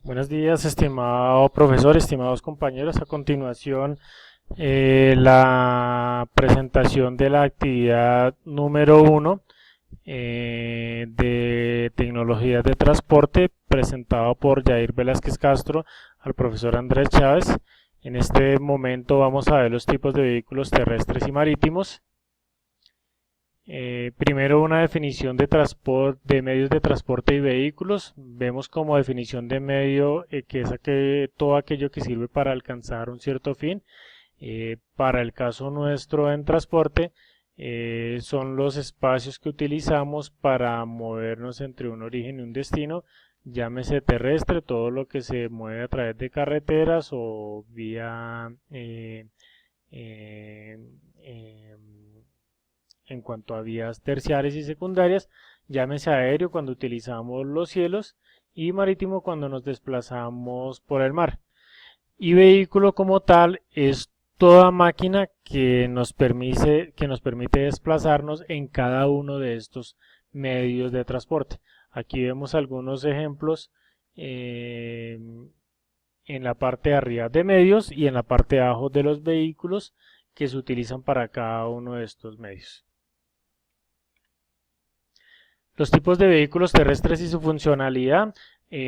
Buenos días, estimado profesor, estimados compañeros. A continuación, la presentación de la actividad número uno de tecnologías de transporte, presentado por Jair Velázquez Castro al profesor Andrés Chávez. En este momento vamos a ver los tipos de vehículos terrestres y marítimos. Primero una definición de de medios de transporte y vehículos. Vemos como definición de medio que es todo aquello que sirve para alcanzar un cierto fin. Para el caso nuestro en transporte, son los espacios que utilizamos para movernos entre un origen y un destino, llámese terrestre, todo lo que se mueve a través de carreteras o vía eh, eh, en cuanto a vías terciarias y secundarias, llámese aéreo cuando utilizamos los cielos y marítimo cuando nos desplazamos por el mar. Y vehículo como tal es toda máquina que nos permite desplazarnos en cada uno de estos medios de transporte. Aquí vemos algunos ejemplos eh, en la parte de arriba de medios y en la parte de abajo de los vehículos que se utilizan para cada uno de estos medios. Los tipos de vehículos terrestres y su funcionalidad,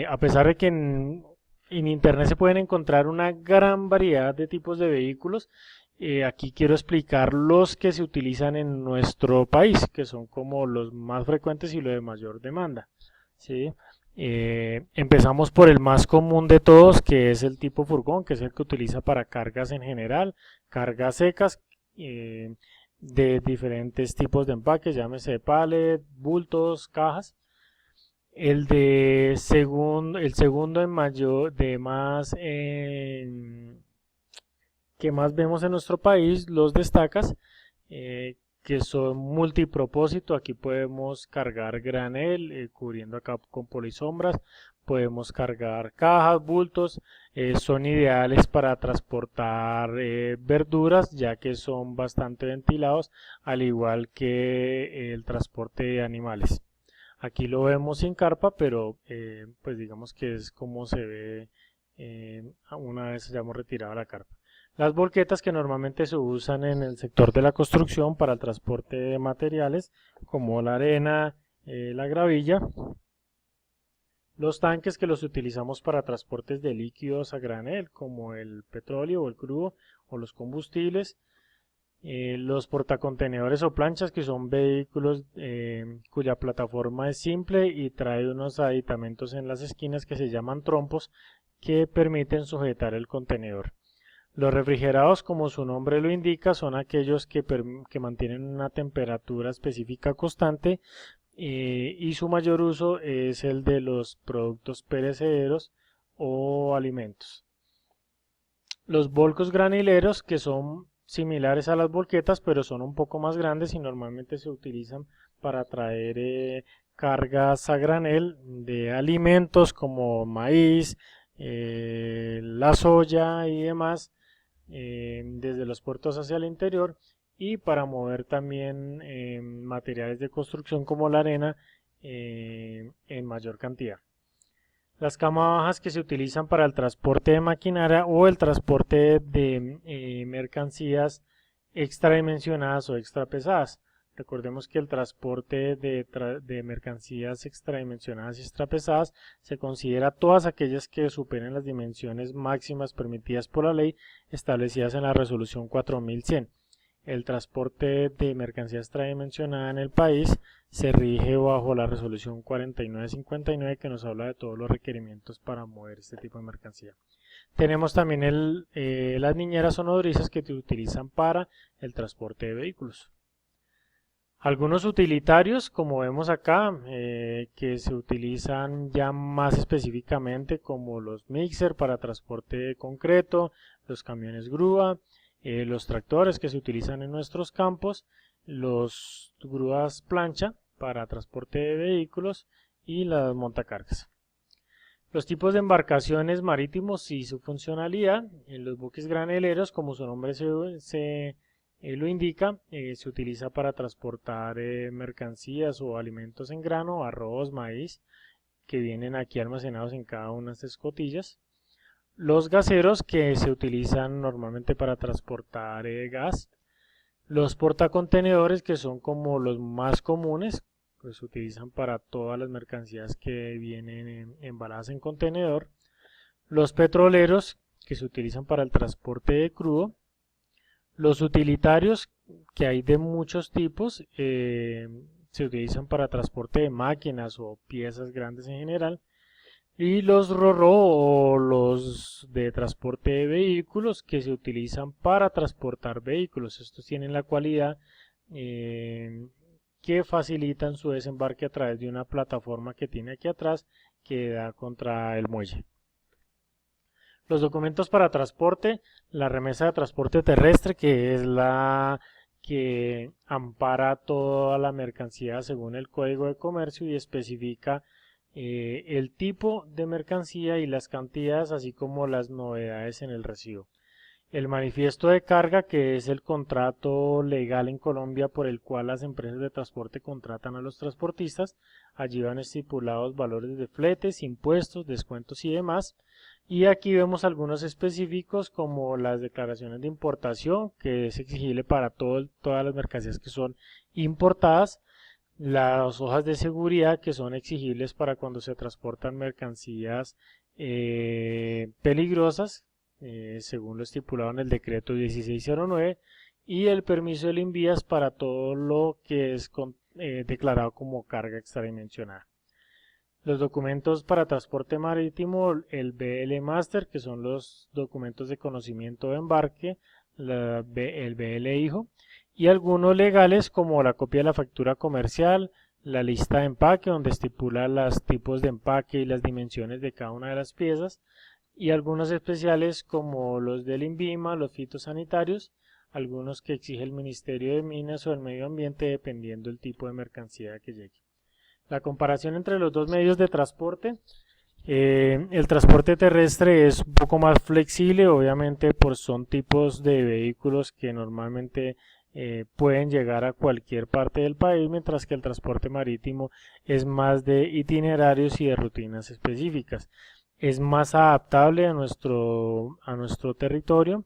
a pesar de que en Internet se pueden encontrar una gran variedad de tipos de vehículos, aquí quiero explicar los que se utilizan en nuestro país, que son como los más frecuentes y los de mayor demanda. ¿Sí? Empezamos por el más común de todos, que es el tipo furgón, que es el que utiliza para cargas en general, cargas secas, eh, de diferentes tipos de empaques, llámese pallet, bultos, cajas. El segundo en mayor, que más vemos en nuestro país, los destacas, que son multipropósito. Aquí podemos cargar granel, cubriendo acá con polisombras. Podemos cargar cajas, bultos. Son ideales para transportar verduras, ya que son bastante ventilados, al igual que el transporte de animales. Aquí lo vemos sin carpa, pero pues digamos que es como se ve una vez hayamos retirado la carpa. Las volquetas que normalmente se usan en el sector de la construcción para el transporte de materiales, como la arena, la gravilla. Los tanques que los utilizamos para transportes de líquidos a granel, como el petróleo o el crudo o los combustibles. Los portacontenedores o planchas, que son vehículos cuya plataforma es simple y trae unos aditamentos en las esquinas que se llaman trompos, que permiten sujetar el contenedor. Los refrigerados, como su nombre lo indica, son aquellos que mantienen una temperatura específica constante, y su mayor uso es el de los productos perecederos o alimentos. Los volcos granileros, que son similares a las volquetas, pero son un poco más grandes y normalmente se utilizan para traer cargas a granel de alimentos como maíz, la soya y demás, desde los puertos hacia el interior, y para mover también materiales de construcción como la arena en mayor cantidad. Las camas bajas, que se utilizan para el transporte de maquinaria o el transporte de mercancías extradimensionadas o extra pesadas. Recordemos que el transporte de mercancías extradimensionadas y extra pesadas se considera todas aquellas que superen las dimensiones máximas permitidas por la ley establecidas en la resolución 4100. El transporte de mercancía extradimensionada en el país se rige bajo la resolución 4959, que nos habla de todos los requerimientos para mover este tipo de mercancía. Tenemos también las niñeras o nodrizas, que se utilizan para el transporte de vehículos. Algunos utilitarios, como vemos acá, que se utilizan ya más específicamente, como los mixer para transporte de concreto, los camiones grúa, los tractores que se utilizan en nuestros campos, los grúas plancha para transporte de vehículos y las montacargas. Los tipos de embarcaciones marítimos y su funcionalidad. En los buques graneleros, como su nombre lo indica, se utiliza para transportar mercancías o alimentos en grano, arroz, maíz, que vienen aquí almacenados en cada una de estas escotillas. Los gaseros, que se utilizan normalmente para transportar gas. Los portacontenedores, que son como los más comunes, pues se utilizan para todas las mercancías que vienen embaladas en contenedor. Los petroleros, que se utilizan para el transporte de crudo. Los utilitarios, que hay de muchos tipos, se utilizan para transporte de máquinas o piezas grandes en general. Y los RoRo o los de transporte de vehículos, que se utilizan para transportar vehículos. Estos tienen la cualidad que facilitan su desembarque a través de una plataforma que tiene aquí atrás que da contra el muelle. Los documentos para transporte, la remesa de transporte terrestre, que es la que ampara toda la mercancía según el Código de Comercio y especifica el tipo de mercancía y las cantidades, así como las novedades en el recibo. El manifiesto de carga, que es el contrato legal en Colombia por el cual las empresas de transporte contratan a los transportistas. Allí van estipulados valores de fletes, impuestos, descuentos y demás. Y aquí vemos algunos específicos como las declaraciones de importación, que es exigible para todas las mercancías que son importadas. Las hojas de seguridad, que son exigibles para cuando se transportan mercancías peligrosas, según lo estipulado en el decreto 1609, y el permiso de envías para todo lo que es declarado como carga extradimensionada. Los documentos para transporte marítimo, el BL Master, que son los documentos de conocimiento de embarque, el BL Hijo, y algunos legales como la copia de la factura comercial, la lista de empaque donde estipula los tipos de empaque y las dimensiones de cada una de las piezas, y algunos especiales como los del INVIMA, los fitosanitarios, algunos que exige el Ministerio de Minas o el Medio Ambiente dependiendo del tipo de mercancía que llegue. La comparación entre los dos medios de transporte. El transporte terrestre es un poco más flexible, obviamente son tipos de vehículos que normalmente pueden llegar a cualquier parte del país, mientras que el transporte marítimo es más de itinerarios y de rutinas específicas. Es más adaptable a nuestro territorio,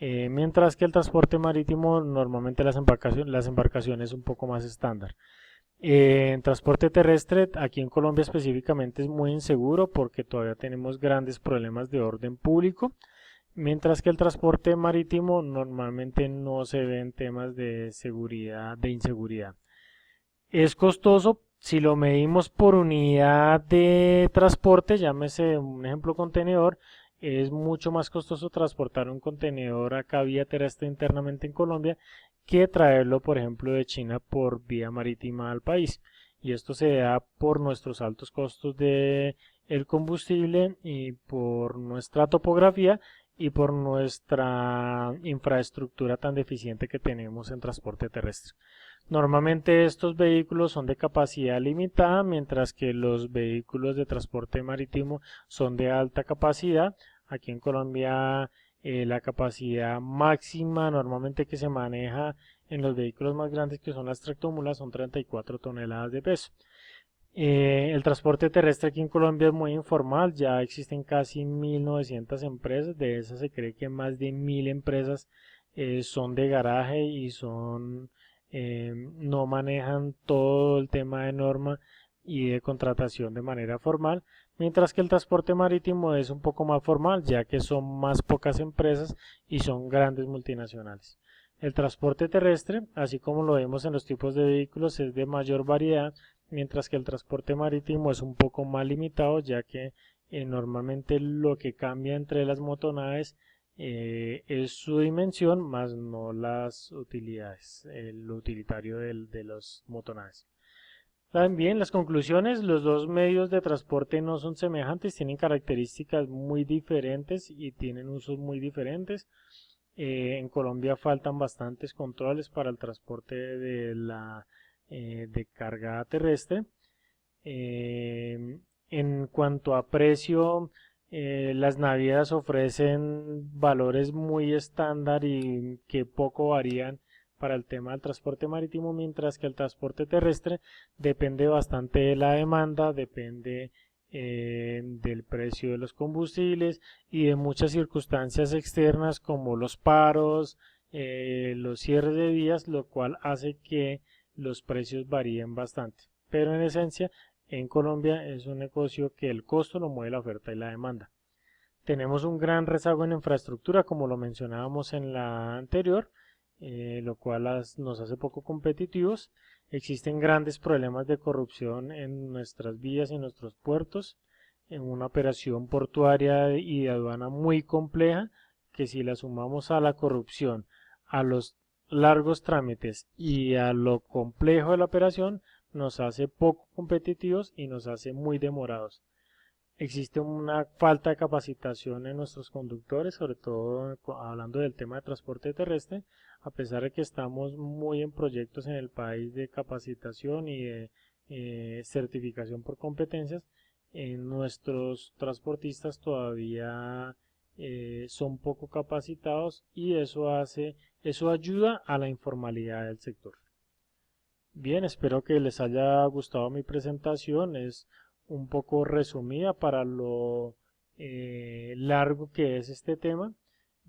mientras que el transporte marítimo normalmente las embarcaciones un poco más estándar. En transporte terrestre, aquí en Colombia específicamente, es muy inseguro porque todavía tenemos grandes problemas de orden público, mientras que el transporte marítimo normalmente no se ven temas de seguridad, de inseguridad. Es costoso si lo medimos por unidad de transporte, llámese un ejemplo contenedor. Es mucho más costoso transportar un contenedor acá vía terrestre internamente en Colombia que traerlo, por ejemplo, de China por vía marítima al país. Y esto se da por nuestros altos costos de el combustible y por nuestra topografía y por nuestra infraestructura tan deficiente que tenemos en transporte terrestre. Normalmente estos vehículos son de capacidad limitada, mientras que los vehículos de transporte marítimo son de alta capacidad. Aquí en Colombia la capacidad máxima normalmente que se maneja en los vehículos más grandes, que son las tractomulas, son 34 toneladas de peso. El transporte terrestre aquí en Colombia es muy informal, ya existen casi 1900 empresas, de esas se cree que más de 1000 empresas son de garaje y no manejan todo el tema de norma y de contratación de manera formal, mientras que el transporte marítimo es un poco más formal, ya que son más pocas empresas y son grandes multinacionales. El transporte terrestre, así como lo vemos en los tipos de vehículos, es de mayor variedad, mientras que el transporte marítimo es un poco más limitado, ya que normalmente lo que cambia entre las motonaves es su dimensión, más no las utilidades, el utilitario de los motonaves. También las conclusiones, los dos medios de transporte no son semejantes, tienen características muy diferentes y tienen usos muy diferentes. En Colombia faltan bastantes controles para el transporte de carga terrestre. En cuanto a precio, las navieras ofrecen valores muy estándar y que poco varían para el tema del transporte marítimo, mientras que el transporte terrestre depende bastante de la demanda, depende del precio de los combustibles y de muchas circunstancias externas como los paros, los cierres de vías, lo cual hace que los precios varíen bastante. Pero en esencia, en Colombia es un negocio que el costo lo mueve la oferta y la demanda. Tenemos un gran rezago en infraestructura, como lo mencionábamos en la anterior, lo cual nos hace poco competitivos. Existen grandes problemas de corrupción en nuestras vías y en nuestros puertos, en una operación portuaria y de aduana muy compleja, que si la sumamos a la corrupción, a los largos trámites y a lo complejo de la operación, nos hace poco competitivos y nos hace muy demorados. Existe una falta de capacitación en nuestros conductores, sobre todo hablando del tema de transporte terrestre, a pesar de que estamos muy en proyectos en el país de capacitación y de certificación por competencias, nuestros transportistas todavía son poco capacitados y eso ayuda a la informalidad del sector. Bien, espero que les haya gustado mi presentación. Es un poco resumida para lo largo que es este tema,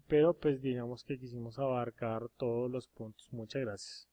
pero pues digamos que quisimos abarcar todos los puntos. Muchas gracias.